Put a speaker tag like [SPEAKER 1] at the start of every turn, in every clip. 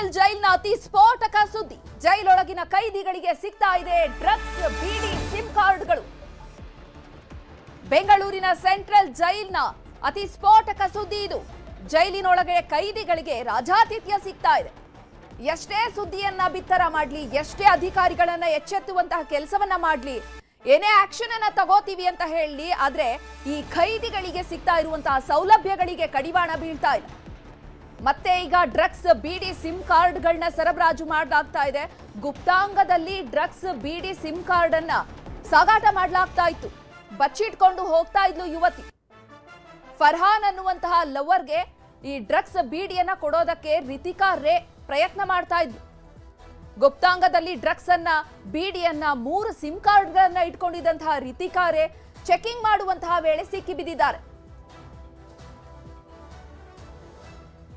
[SPEAKER 1] Central ಜೈಲ್ನ ಅತಿ ಸ್ಫೋಟಕ ಸುದ್ದಿ. ಜೈಲೊಳಗಿನ ಕೈದಿಗಳಿಗೆ ಸಿಗ್ತಾ ಇದೆ ಡ್ರಗ್ಸ್, ಬಿಡಿ, ಸಿಮ್ ಕಾರ್ಡ್ಗಳು. ಬೆಂಗಳೂರಿನ ಸೆಂಟ್ರಲ್ ಜೈಲ್ನ ಅತಿ ಸ್ಫೋಟಕ ಸುದ್ದಿ ಇದು. ಜೈಲಿನೊಳಗೆ ಕೈದಿಗಳಿಗೆ ರಾಜಾತಿಥ್ಯ ಸಿಗ್ತಾ ಇದೆ. ಎಷ್ಟೇ ಸುದ್ದಿಯನ್ನ ಬಿತ್ತರ ಮಾಡ್ಲಿ, ಎಷ್ಟೇ ಅಧಿಕಾರಿಗಳನ್ನ ಎಚ್ಚೆತ್ತುವಂತಹ ಕೆಲಸವನ್ನ ಮಾಡ್ಲಿ, ಏನೇ ಆಕ್ಷನ್ ಅನ್ನ ತಗೋತೀವಿ ಅಂತ ಹೇಳಿ, ಆದ್ರೆ ಈ ಕೈದಿಗಳಿಗೆ ಸಿಗ್ತಾ ಇರುವಂತಹ ಸೌಲಭ್ಯಗಳಿಗೆ ಕಡಿವಾಣ ಬೀಳ್ತಾ ಇಲ್ಲ. ಮತ್ತೆ ಈಗ ಡ್ರಗ್ಸ್, ಬಿಡಿ, ಸಿಮ್ ಕಾರ್ಡ್ಗಳನ್ನ ಸರಬರಾಜು ಮಾಡಲಾಗ್ತಾ ಇದೆ. ಗುಪ್ತಾಂಗದಲ್ಲಿ ಡ್ರಗ್ಸ್, ಬಿಡಿ, ಸಿಮ್ ಕಾರ್ಡ್ ಅನ್ನ ಸಾಗಾಟ ಮಾಡಲಾಗ್ತಾ ಇತ್ತು. ಬಚ್ಚಿಟ್ಕೊಂಡು ಹೋಗ್ತಾ ಇದ್ಲು ಯುವತಿ. ಫರ್ಹಾನ್ ಅನ್ನುವಂತಹ ಲವರ್ಗೆ ಈ ಡ್ರಗ್ಸ್, ಬಿಡಿಯನ್ನ ಕೊಡೋದಕ್ಕೆ ರಿತಿಕಾ ರೇ ಪ್ರಯತ್ನ ಮಾಡ್ತಾ ಇದ್ಲು. ಗುಪ್ತಾಂಗದಲ್ಲಿ ಡ್ರಗ್ಸ್ ಅನ್ನ, ಬಿಡಿಯನ್ನ, 3 ಸಿಮ್ ಕಾರ್ಡ್ಗಳನ್ನ ಇಟ್ಕೊಂಡಿದ್ದಂತಹ ರಿತಿಕಾ ರೇ ಚೆಕಿಂಗ್ ಮಾಡುವಂತಹ ವೇಳೆ ಸಿಕ್ಕಿ ಬಿದ್ದಿದ್ದಾರೆ.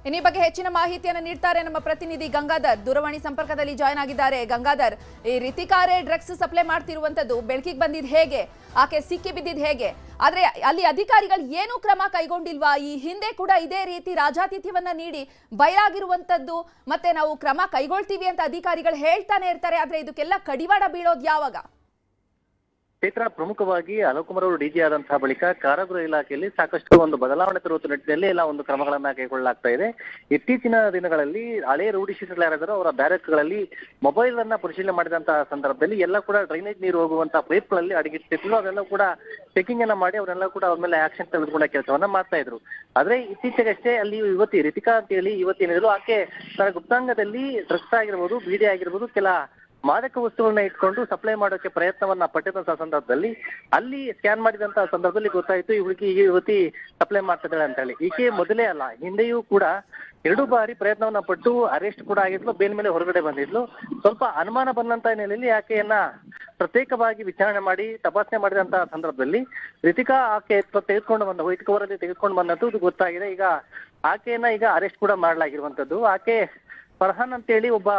[SPEAKER 1] ಈ ಬಗ್ಗೆ ಹೆಚ್ಚಿನ ಮಾಹಿತಿಯನ್ನು ನೀಡ್ತಾರೆ ನಮ್ಮ ಪ್ರತಿನಿಧಿ ಗಂಗಾಧರ್. ದೂರವಾಣಿ ಸಂಪರ್ಕದಲ್ಲಿ ಜಾಯ್ನ್ ಆಗಿದ್ದಾರೆ. ಗಂಗಾಧರ್, ಈ ರಿತಿಕಾ ರೇ ಡ್ರಗ್ಸ್ ಸಪ್ಲೈ ಮಾಡ್ತಿರುವಂತದ್ದು ಬೆಳಕಿಗೆ ಬಂದಿದ್ ಹೇಗೆ? ಆಕೆ ಸಿಕ್ಕಿ ಬಿದ್ದಿದ್ ಹೇಗೆ? ಆದ್ರೆ ಅಲ್ಲಿ ಅಧಿಕಾರಿಗಳು ಏನು ಕ್ರಮ ಕೈಗೊಂಡಿಲ್ವಾ? ಈ ಹಿಂದೆ ಕೂಡ ಇದೇ ರೀತಿ ರಾಜಾತಿಥ್ಯವನ್ನ ನೀಡಿ ಬಯಲಾಗಿರುವಂತದ್ದು, ಮತ್ತೆ ನಾವು ಕ್ರಮ ಕೈಗೊಳ್ತೀವಿ ಅಂತ ಅಧಿಕಾರಿಗಳು ಹೇಳ್ತಾನೆ ಇರ್ತಾರೆ. ಆದ್ರೆ ಇದಕ್ಕೆಲ್ಲ ಕಡಿವಾಣ ಬೀಳೋದು ಯಾವಾಗ?
[SPEAKER 2] ಚೈತ್ರ, ಪ್ರಮುಖವಾಗಿ ಅಲೋಕ್ ಕುಮಾರ್ ಅವರು ಡಿಜಿ ಆದಂತಹ ಬಳಿಕ ಕಾರಾಗೃಹ ಇಲಾಖೆಯಲ್ಲಿ ಸಾಕಷ್ಟು ಒಂದು ಬದಲಾವಣೆ ತರುವ ನಿಟ್ಟಿನಲ್ಲಿ ಎಲ್ಲ ಒಂದು ಕ್ರಮಗಳನ್ನ ಕೈಗೊಳ್ಳಲಾಗ್ತಾ ಇದೆ. ಇತ್ತೀಚಿನ ದಿನಗಳಲ್ಲಿ ಹಳೆ ರೂಢಿ ಶೀಟರ್ಗಳು ಯಾರಾದರೂ ಅವರ ಬ್ಯಾರಕ್ಗಳಲ್ಲಿ ಮೊಬೈಲ್ ಅನ್ನ ಪರಿಶೀಲನೆ ಮಾಡಿದಂತಹ ಸಂದರ್ಭದಲ್ಲಿ ಎಲ್ಲ ಕೂಡ ಡ್ರೈನೇಜ್ ನೀರು ಹೋಗುವಂತಹ ಪೈಪ್ಗಳಲ್ಲಿ ಅಡಗಿಟ್ಟಿದ್ರು. ಅದೆಲ್ಲ ಕೂಡ ಚೆಕಿಂಗ್ ಅನ್ನ ಮಾಡಿ ಅವರೆಲ್ಲ ಕೂಡ ಅವ್ರ ಮೇಲೆ ಆಕ್ಷನ್ ತೆಗೆದುಕೊಂಡ ಕೆಲಸವನ್ನ ಮಾಡ್ತಾ ಇದ್ರು. ಆದ್ರೆ ಇತ್ತೀಚೆಗಷ್ಟೇ ಅಲ್ಲಿ ಯುವತಿ ರಿತಿಕಾ ಅಂತ ಹೇಳಿ ಯುವತಿ ಏನಿದ್ರು, ಆಕೆ ತನ್ನ ಗುಪ್ತಾಂಗದಲ್ಲಿ ಡ್ರಗ್ಸ್ ಆಗಿರ್ಬೋದು, ಬೀಡಿ ಆಗಿರ್ಬೋದು, ಕೆಲ ಮಾದಕ ವಸ್ತುಗಳನ್ನ ಇಟ್ಕೊಂಡು ಸಪ್ಲೈ ಮಾಡೋಕೆ ಪ್ರಯತ್ನವನ್ನ ಪಟ್ಟಿದಂತಹ ಸಂದರ್ಭದಲ್ಲಿ ಅಲ್ಲಿ ಸ್ಕ್ಯಾನ್ ಮಾಡಿದಂತಹ ಸಂದರ್ಭದಲ್ಲಿ ಗೊತ್ತಾಯ್ತು ಈ ಯುವತಿ ಸಪ್ಲೈ ಮಾಡ್ತಿದ್ದಾಳೆ ಅಂತ ಹೇಳಿ. ಈಕೆ ಮೊದಲೇ ಅಲ್ಲ, ಹಿಂದೆಯೂ ಕೂಡ 2 ಬಾರಿ ಪ್ರಯತ್ನವನ್ನ ಪಟ್ಟು ಅರೆಸ್ಟ್ ಕೂಡ ಆಗಿದ್ಲು, ಬೇಲ್ ಮೇಲೆ ಹೊರಗಡೆ ಬಂದಿದ್ಲು. ಸ್ವಲ್ಪ ಅನುಮಾನ ಬಂದಂತ ಹಿನ್ನೆಲೆಯಲ್ಲಿ ಆಕೆಯನ್ನ ಪ್ರತ್ಯೇಕವಾಗಿ ವಿಚಾರಣೆ ಮಾಡಿ ತಪಾಸಣೆ ಮಾಡಿದಂತಹ ಸಂದರ್ಭದಲ್ಲಿ ರಿತಿಕಾ ಆಕೆ ವೈದಿಕವರಲ್ಲಿ ತೆಗೆದುಕೊಂಡು ಬಂದದ್ದು ಇದು ಗೊತ್ತಾಗಿದೆ. ಈಗ ಆಕೆಯನ್ನ ಈಗ ಅರೆಸ್ಟ್ ಕೂಡ ಮಾಡಲಾಗಿರುವಂತದ್ದು. ಆಕೆ ಫರ್ಹಾನ್ ಅಂತೇಳಿ ಒಬ್ಬ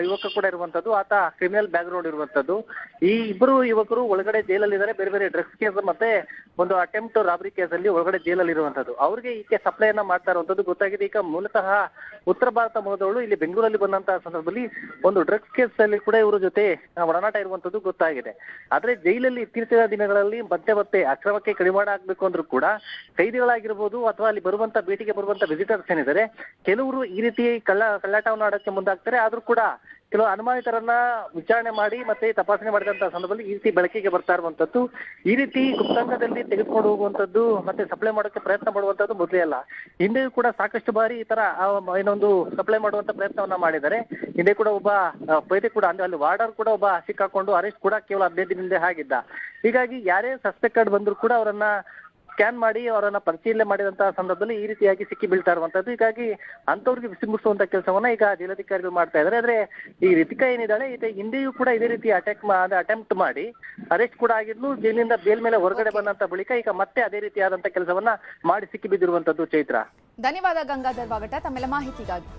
[SPEAKER 2] ಯುವಕ ಕೂಡ ಇರುವಂತದ್ದು. ಆತ ಕ್ರಿಮಿನಲ್ ಬ್ಯಾಕ್ ಗ್ರೌಂಡ್ ಇರುವಂತದ್ದು. ಈ ಇಬ್ಬರು ಯುವಕರು ಒಳಗಡೆ ಜೈಲಲ್ಲಿದ್ದಾರೆ. ಬೇರೆ ಬೇರೆ ಡ್ರಗ್ಸ್ ಕೇಸ್ ಮತ್ತೆ ಒಂದು ಅಟೆಂಪ್ಟ್ ರಾಬರಿ ಕೇಸಲ್ಲಿ ಒಳಗಡೆ ಜೈಲಲ್ಲಿ ಇರುವಂತದ್ದು. ಅವ್ರಿಗೆ ಈಕೆ ಸಪ್ಲೈಯನ್ನ ಮಾಡ್ತಾ ಇರುವಂತದ್ದು ಗೊತ್ತಾಗಿದೆ. ಈಗ ಮೂಲತಃ ಉತ್ತರ ಭಾರತ ಮೂಲದವಳು ಇಲ್ಲಿ ಬೆಂಗಳೂರಲ್ಲಿ ಬಂದಂತಹ ಸಂದರ್ಭದಲ್ಲಿ ಒಂದು ಡ್ರಗ್ಸ್ ಕೇಸ್ ಅಲ್ಲಿ ಕೂಡ ಇವರ ಜೊತೆ ಒಡನಾಟ ಇರುವಂತದ್ದು ಗೊತ್ತಾಗಿದೆ. ಆದ್ರೆ ಜೈಲಲ್ಲಿ ಇತ್ತೀಚಿನ ದಿನಗಳಲ್ಲಿ ಮತ್ತೆ ಅಕ್ರಮಕ್ಕೆ ಕಡಿವಾಣ ಹಾಕ್ಬೇಕು ಅಂದ್ರೂ ಕೂಡ ಕೈದಿಗಳಾಗಿರ್ಬೋದು ಅಥವಾ ಅಲ್ಲಿ ಬರುವಂತ ಭೇಟಿಗೆ ಬರುವಂತ ವಿಸಿಟರ್ಸ್ ಏನಿದ್ದಾರೆ, ಕೆಲವರು ಈ ರೀತಿ ಕಳ್ಳಾಟವನ್ನು ಆಡೋಕ್ಕೆ ಮುಂದಾಗ್ತಾರೆ. ಆದ್ರೂ ಕೂಡ ಕೆಲವು ಅನುಮಾನಿತರನ್ನ ವಿಚಾರಣೆ ಮಾಡಿ ಮತ್ತೆ ತಪಾಸಣೆ ಮಾಡಿದಂತಹ ಸಂದರ್ಭದಲ್ಲಿ ಈ ರೀತಿ ಬೆಳಕಿಗೆ ಬರ್ತಾ ಇರುವಂತದ್ದು. ಈ ರೀತಿ ಗುಪ್ತಾಂಗದಲ್ಲಿ ತೆಗೆದುಕೊಂಡು ಹೋಗುವಂತದ್ದು ಮತ್ತೆ ಸಪ್ಲೈ ಮಾಡೋಕೆ ಪ್ರಯತ್ನ ಮಾಡುವಂತದ್ದು ಮೊದಲೇ ಅಲ್ಲ. ಹಿಂದೆಯೂ ಕೂಡ ಸಾಕಷ್ಟು ಬಾರಿ ಈ ತರ ಏನೊಂದು ಸಪ್ಲೈ ಮಾಡುವಂತ ಪ್ರಯತ್ನವನ್ನ ಮಾಡಿದ್ದಾರೆ. ಹಿಂದೆ ಕೂಡ ಒಬ್ಬ ಪೈದೆ ಕೂಡ ಅಲ್ಲಿ ವಾರ್ಡರ್ ಕೂಡ ಒಬ್ಬ ಸಿಕ್ಕಾಕೊಂಡು ಅರೆಸ್ಟ್ ಕೂಡ ಕೇವಲ 15 ದಿನದಿಂದ ಆಗಿದ್ದ. ಹೀಗಾಗಿ ಯಾರೇ ಸಸ್ಪೆಕ್ಟೆಡ್ ಬಂದ್ರು ಕೂಡ ಅವರನ್ನ ಸ್ಕ್ಯಾನ್ ಮಾಡಿ ಅವರನ್ನ ಪರಿಶೀಲನೆ ಮಾಡಿದಂತಹ ಸಂದರ್ಭದಲ್ಲಿ ಈ ರೀತಿಯಾಗಿ ಸಿಕ್ಕಿ ಬೀಳ್ತಾ ಇರುವಂತದ್ದು. ಹೀಗಾಗಿ ಅಂತವ್ರಿಗೆ ವಿಸಿಂಬಿಸುವಂತ ಕೆಲಸವನ್ನ ಈಗ ಜಿಲ್ಲಾಧಿಕಾರಿಗಳು ಮಾಡ್ತಾ ಇದ್ದಾರೆ. ಆದ್ರೆ ಈ ರಿತಿಕಾ ಏನಿದ್ದಾಳೆ, ಹಿಂದೆಯೂ ಕೂಡ ಇದೇ ರೀತಿ ಅಟೆಂಪ್ಟ್ ಮಾಡಿ ಅರೆಸ್ಟ್ ಕೂಡ ಆಗಿದ್ಲು. ಜೈಲಿನಿಂದ ಬೇಲ್ ಮೇಲೆ ಹೊರಗಡೆ ಬಂದಂತ ಬಳಿಕ ಈಗ ಮತ್ತೆ ಅದೇ ರೀತಿಯಾದಂತ ಕೆಲಸವನ್ನ ಮಾಡಿ ಸಿಕ್ಕಿ ಬಿದ್ದಿರುವಂತದ್ದು. ಚೈತ್ರ,
[SPEAKER 1] ಧನ್ಯವಾದ ಗಂಗಾಧರ್ ಬಾಗಟ ತಮ್ಮೆಲ್ಲ ಮಾಹಿತಿಗಾಗಿ.